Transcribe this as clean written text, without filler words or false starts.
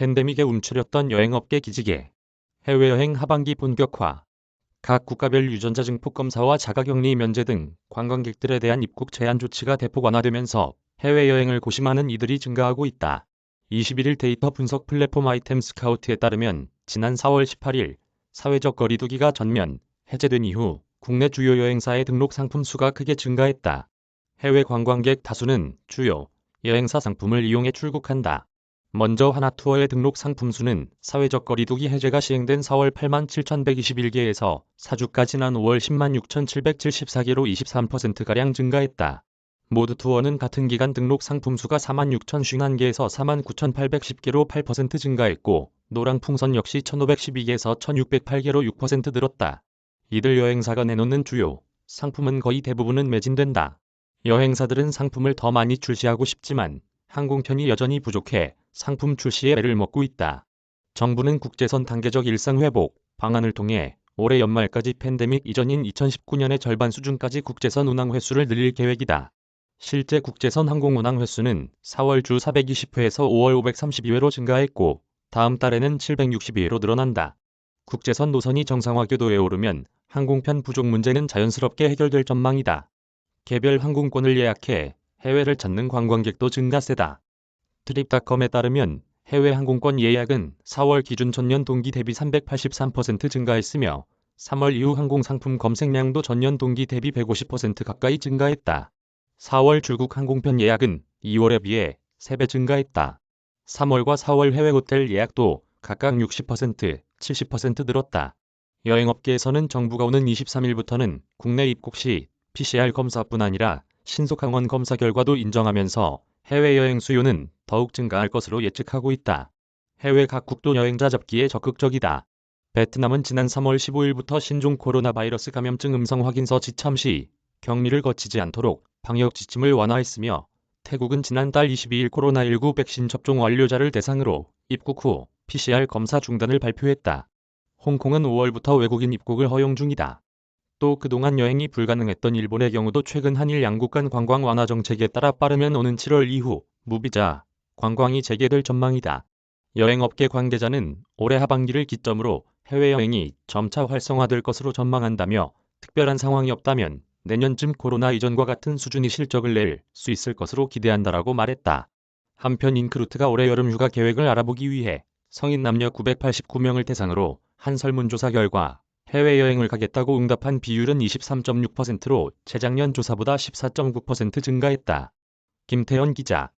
팬데믹에 움츠렸던 여행업계 기지개. 해외여행 하반기 본격화. 각 국가별 유전자 증폭 검사와 자가격리 면제 등 관광객들에 대한 입국 제한 조치가 대폭 완화되면서 해외여행을 고심하는 이들이 증가하고 있다. 21일 데이터 분석 플랫폼 아이템 스카우트에 따르면 지난 4월 18일 사회적 거리두기가 전면 해제된 이후 국내 주요 여행사의 등록 상품 수가 크게 증가했다. 해외 관광객 다수는 주요 여행사 상품을 이용해 출국한다. 먼저 하나투어의 등록 상품 수는 사회적 거리두기 해제가 시행된 4월 87,121개에서 4주가 지난 5월 106,774개로 23%가량 증가했다. 모두 투어는 같은 기간 등록 상품 수가 46,051개에서 49,810개로 8% 증가했고, 노랑풍선 역시 1,512개에서 1,608개로 6% 늘었다. 이들 여행사가 내놓는 주요 상품은 거의 대부분은 매진된다. 여행사들은 상품을 더 많이 출시하고 싶지만 항공편이 여전히 부족해 상품 출시에 애를 먹고 있다. 정부는 국제선 단계적 일상회복 방안을 통해 올해 연말까지 팬데믹 이전인 2019년의 절반 수준까지 국제선 운항 횟수를 늘릴 계획이다. 실제 국제선 항공 운항 횟수는 4월 주 420회에서 5월 532회로 증가했고, 다음 달에는 762회로 늘어난다. 국제선 노선이 정상화 궤도에 오르면 항공편 부족 문제는 자연스럽게 해결될 전망이다. 개별 항공권을 예약해 해외를 찾는 관광객도 증가세다. 트립닷컴에 따르면 해외 항공권 예약은 4월 기준 전년 동기 대비 383% 증가했으며 3월 이후 항공상품 검색량도 전년 동기 대비 150% 가까이 증가했다. 4월 출국 항공편 예약은 2월에 비해 3배 증가했다. 3월과 4월 해외 호텔 예약도 각각 60%, 70% 늘었다. 여행업계에서는 정부가 오는 23일부터는 국내 입국 시 PCR 검사뿐 아니라 신속 항원 검사 결과도 인정하면서 해외여행 수요는 더욱 증가할 것으로 예측하고 있다. 해외 각국도 여행자 잡기에 적극적이다. 베트남은 지난 3월 15일부터 신종 코로나 바이러스 감염증 음성 확인서 지참 시 격리를 거치지 않도록 방역 지침을 완화했으며, 태국은 지난달 22일 코로나19 백신 접종 완료자를 대상으로 입국 후 PCR 검사 중단을 발표했다. 홍콩은 5월부터 외국인 입국을 허용 중이다. 또 그동안 여행이 불가능했던 일본의 경우도 최근 한일 양국 간 관광 완화 정책에 따라 빠르면 오는 7월 이후 무비자 관광이 재개될 전망이다. 여행업계 관계자는 올해 하반기를 기점으로 해외여행이 점차 활성화될 것으로 전망한다며, 특별한 상황이 없다면 내년쯤 코로나 이전과 같은 수준의 실적을 낼 수 있을 것으로 기대한다라고 말했다. 한편 인크루트가 올해 여름 휴가 계획을 알아보기 위해 성인 남녀 989명을 대상으로 한 설문조사 결과 해외여행을 가겠다고 응답한 비율은 23.6%로 재작년 조사보다 14.9% 증가했다. 김태현 기자.